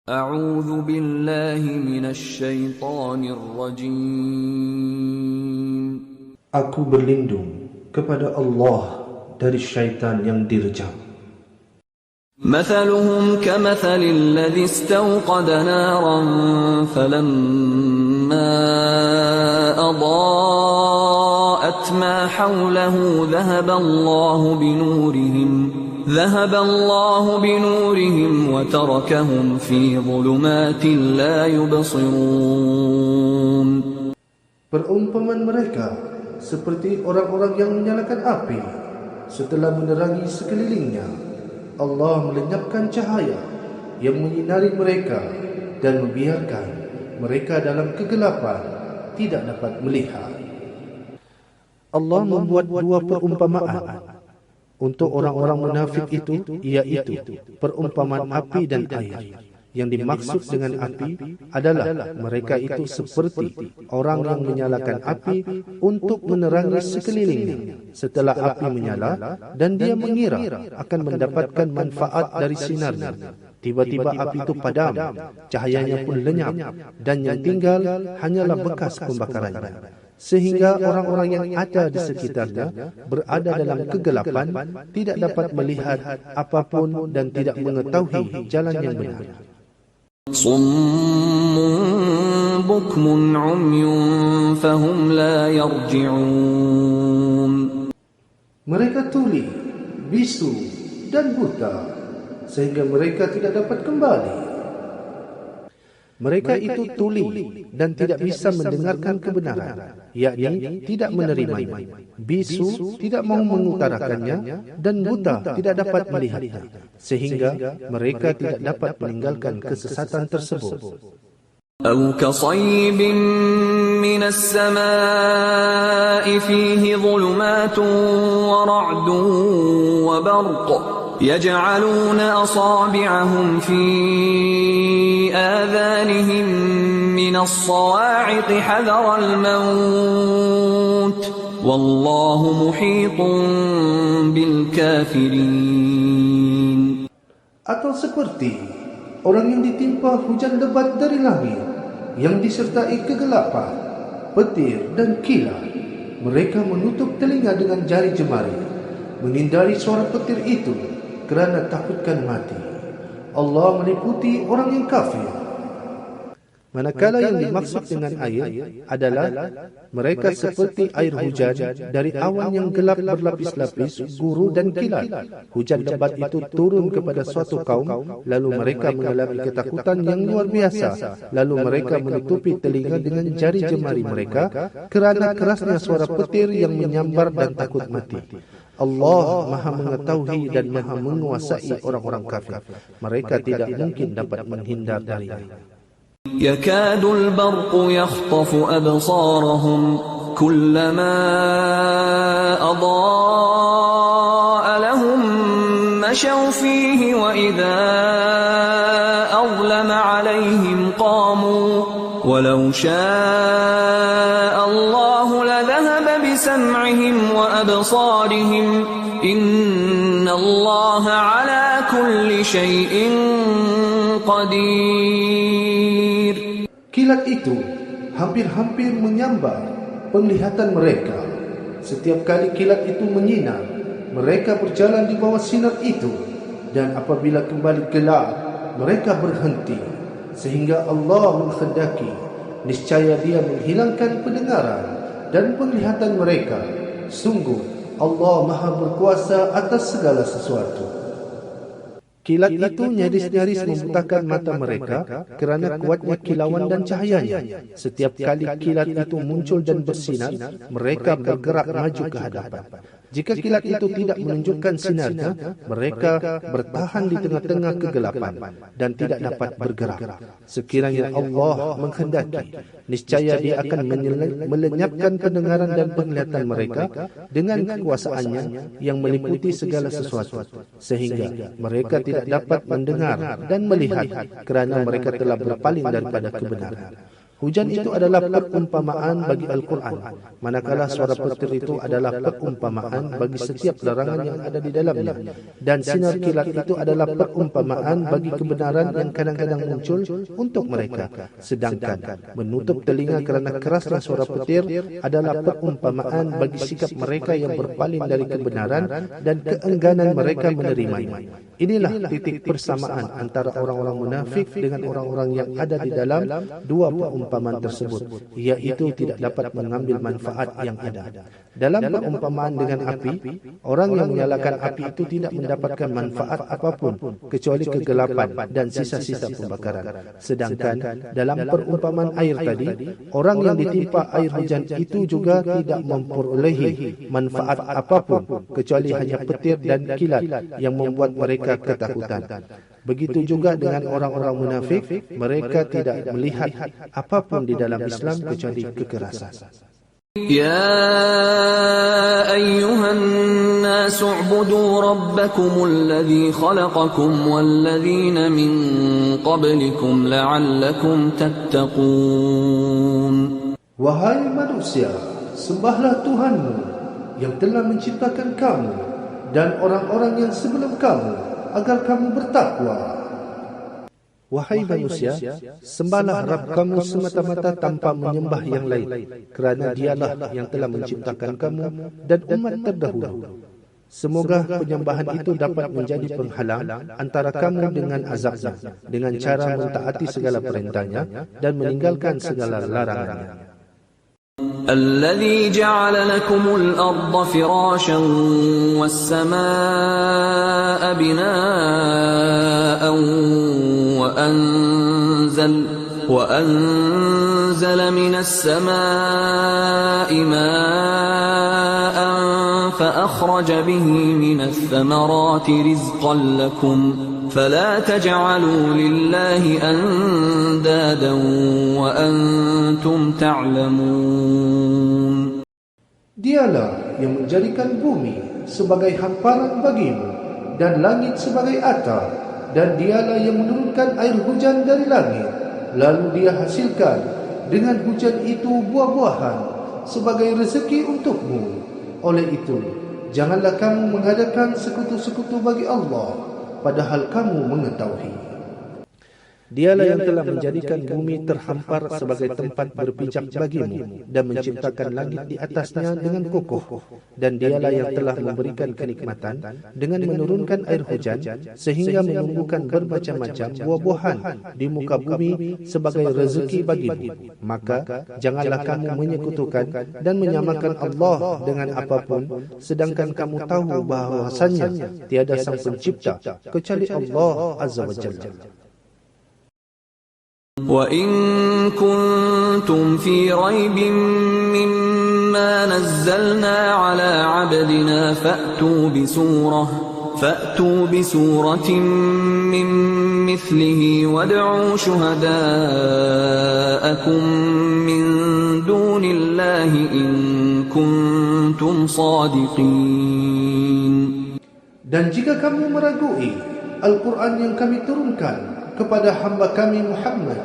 أعوذ بالله من الشيطان الرجيم. Aku berlindung kepada Allah dari syaitan yang direjam. مثلهم كمثل الذي استوقد نارا فلما أضاءت ما حوله ذهب الله بنورهم وتركهم في ظلمات لا يبصرون. Perumpamaan mereka seperti orang-orang yang menyalakan api setelah menerangi sekelilingnya. Allah melenyapkan cahaya yang menyinari mereka dan membiarkan mereka dalam kegelapan tidak dapat melihat. Allah membuat dua perumpamaan untuk orang-orang munafik itu, iaitu perumpamaan api dan air. Yang dimaksud dengan api adalah mereka itu seperti orang yang menyalakan api untuk menerangi sekelilingnya. Setelah api menyala dan dia mengira akan mendapatkan manfaat dari sinarnya, tiba-tiba api itu padam, cahayanya pun lenyap, dan yang tinggal hanyalah bekas pembakarannya. Sehingga orang-orang yang ada di sekitarnya berada dalam kegelapan, tidak dapat melihat apapun dan tidak mengetahui jalan yang benar. صم بكم عمي فهم لا يرجعون. Mereka tuli, bisu dan buta sehingga mereka tidak dapat kembali. Mereka itu tuli dan tidak bisa mendengarkan kebenaran, yakni tidak menerimanya. Bisu tidak mau mengutarakannya dan buta tidak dapat melihatnya, sehingga mereka tidak dapat meninggalkan kesesatan tersebut. أو كصيب من السماء فيه ظلمات ورعد وبرق يجعلون أصابعهم في آذانهم من الصواعق حذر الموت والله محيط بالكافرين. Atau seperti orang yang ditimpa hujan lebat dari langit yang disertai kegelapan, petir dan kilat. Mereka menutup telinga dengan jari jemari, menghindari suara petir itu kerana takutkan mati. Allah meliputi orang yang kafir. Manakala yang dimaksud dengan air adalah mereka seperti air hujan dari awan yang gelap berlapis-lapis, guru dan kilat. Hujan lebat itu turun kepada suatu kaum, lalu mereka mengalami ketakutan yang luar biasa. Lalu mereka menutupi telinga dengan jari jemari mereka kerana kerasnya suara petir yang menyambar dan takut mati. Allah Maha mengetahui dan Maha menguasai orang-orang kafir. Mereka tidak mungkin dapat menghindar darinya. يكاد البرق يخطف أبصارهم كلما أضاء لهم مشوا فيه وإذا أظلم عليهم قاموا ولو شاء الله لذهب بسمعهم وأبصارهم إن الله على كل شيء قدير. Kilat itu hampir-hampir menyambar penglihatan mereka. Setiap kali kilat itu menyinar, mereka berjalan di bawah sinar itu, dan apabila kembali gelap, mereka berhenti. Sehingga Allah menghendaki, niscaya Dia menghilangkan pendengaran dan penglihatan mereka. Sungguh Allah Maha berkuasa atas segala sesuatu. Kilat itu nyaris-nyaris membutakan mata mereka kerana kuatnya kilauan dan cahayanya. Setiap kali kilat itu muncul dan bersinar, mereka bergerak maju ke hadapan. Jika kilat itu tidak menunjukkan sinarnya, mereka bertahan di tengah-tengah kegelapan dan tidak dapat bergerak. Sekiranya Allah menghendaki, niscaya Dia akan melenyapkan pendengaran dan penglihatan mereka dengan kekuasaannya yang meliputi segala sesuatu, sehingga mereka tidak dapat mendengar dan melihat kerana mereka telah berpaling daripada kebenaran. Hujan itu adalah perumpamaan bagi Al-Quran, manakala suara petir itu adalah perumpamaan bagi setiap larangan yang ada di dalamnya. Dan sinar kilat itu adalah perumpamaan bagi kebenaran yang kadang-kadang muncul untuk mereka. Sedangkan menutup telinga kerana kerasnya suara petir adalah perumpamaan bagi sikap mereka yang berpaling dari kebenaran dan keengganan mereka menerimanya. Inilah titik persamaan antara orang-orang munafik dengan orang-orang yang ada di dalam dua perumpamaan tersebut, iaitu tidak dapat mengambil manfaat yang ada. Dalam perumpamaan dengan api, orang yang menyalakan api itu tidak mendapatkan manfaat apapun kecuali kegelapan dan sisa-sisa pembakaran. Sedangkan dalam perumpamaan air tadi, orang yang ditimpa air hujan itu juga tidak memperolehi manfaat apapun kecuali hanya petir dan kilat yang membuat mereka ketakutan. Begitu juga dengan orang-orang munafik, mereka tidak melihat apapun di dalam Islam kecuali kekerasan. يا أيها الناس اعبدوا ربكم الذي خلقكم والذين من قبلكم لعلكم تتقون. Wahai manusia, sembahlah Tuhanmu yang telah menciptakan kamu dan orang-orang yang sebelum kamu agar kamu bertakwa. Wahai manusia, sembahlah Rabb kamu semata-mata tanpa menyembah yang lain, kerana Dialah yang telah menciptakan kamu dan umat terdahulu. Semoga penyembahan itu dapat menjadi penghalang antara kamu dengan azabnya, dengan cara mentaati segala perintahnya dan meninggalkan segala larangannya. الذي جعل لكم الأرض فراشا والسماء بناء وأنزل من السماء ماء فأخرج به من الثمرات رزقا لكم فلا تجعلوا لله أندادا وأنتم تعلمون. Dialah yang menjadikan bumi sebagai hamparan bagimu dan langit sebagai atap, dan Dialah yang menurunkan air hujan dari langit, lalu Dia hasilkan dengan hujan itu buah-buahan sebagai rezeki untukmu. Oleh itu, janganlah kamu mengadakan sekutu-sekutu bagi Allah, padahal kamu mengetahui. Dialah yang telah menjadikan bumi terhampar sebagai tempat berpijak bagimu dan menciptakan langit di atasnya dengan kokoh. Dan Dialah yang telah memberikan kenikmatan dengan menurunkan air hujan sehingga menumbuhkan bermacam-macam buah-buahan di muka bumi sebagai rezeki bagimu. Maka janganlah kamu menyekutukan dan menyamakan Allah dengan apapun, sedangkan kamu tahu bahawasanya tiada sang pencipta kecuali Allah Azza wa Jalla. وَإِن كُنتُمْ فِي رَيْبٍ مِّمَّا نَزَّلْنَا عَلَى عَبْدِنَا فَأْتُوا بِسُورَةٍ مِّن مِّثْلِهِ وَادْعُوا شُهَدَاءَكُم مِّن دُونِ اللَّهِ إِن كُنتُمْ صَادِقِينَ. Dan jika kamu meragui Al-Quran yang kami turunkan kepada hamba kami Muhammad,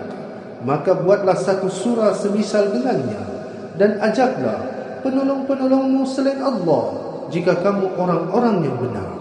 maka buatlah satu surah semisal dengannya dan ajaklah penolong-penolongmu selain Allah jika kamu orang-orang yang benar.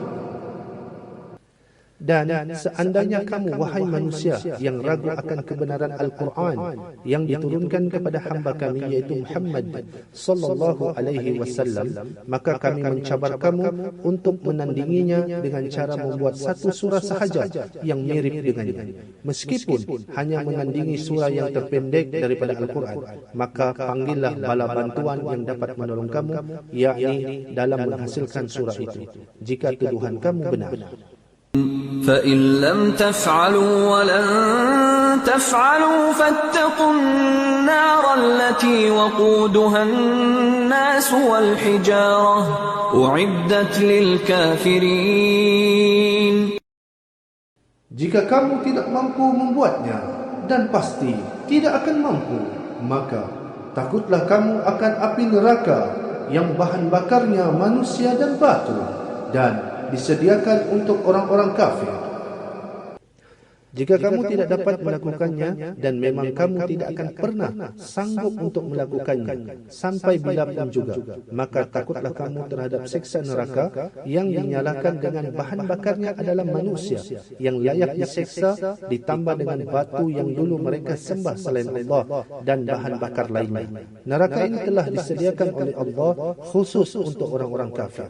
Dan seandainya kamu, wahai manusia, yang ragu akan kebenaran Al-Quran yang diturunkan kepada hamba kami, yaitu Muhammad sallallahu alaihi wasallam, maka kami mencabar kamu untuk menandinginya dengan cara membuat satu surah sahaja yang mirip dengannya. Meskipun hanya menandingi surah yang terpendek daripada Al-Quran, maka panggillah bala bantuan yang dapat menolong kamu, yakni dalam menghasilkan surah itu, jika tuduhan kamu benar. فَإِن لَّمْ تَفْعَلُوا وَلَن تَفْعَلُوا فَاتَّقُوا النَّارَ الَّتِي وَقُودُهَا النَّاسُ وَالْحِجَارَةُ أُعِدَّتْ لِلْكَافِرِينَ. Jika kamu tidak mampu membuatnya, dan pasti tidak akan mampu, maka takutlah kamu akan api neraka yang bahan bakarnya manusia dan batu, dan disediakan untuk orang-orang kafir. Jika kamu tidak dapat melakukannya dan memang kamu tidak akan pernah sanggup untuk melakukannya sampai bila pun juga, maka takutlah kamu terhadap siksa neraka yang dinyalakan dengan bahan bakarnya adalah manusia yang layak disiksa, ditambah dengan batu yang dulu mereka sembah selain Allah dan bahan bakar lainnya. Neraka ini telah disediakan oleh Allah khusus untuk orang-orang kafir.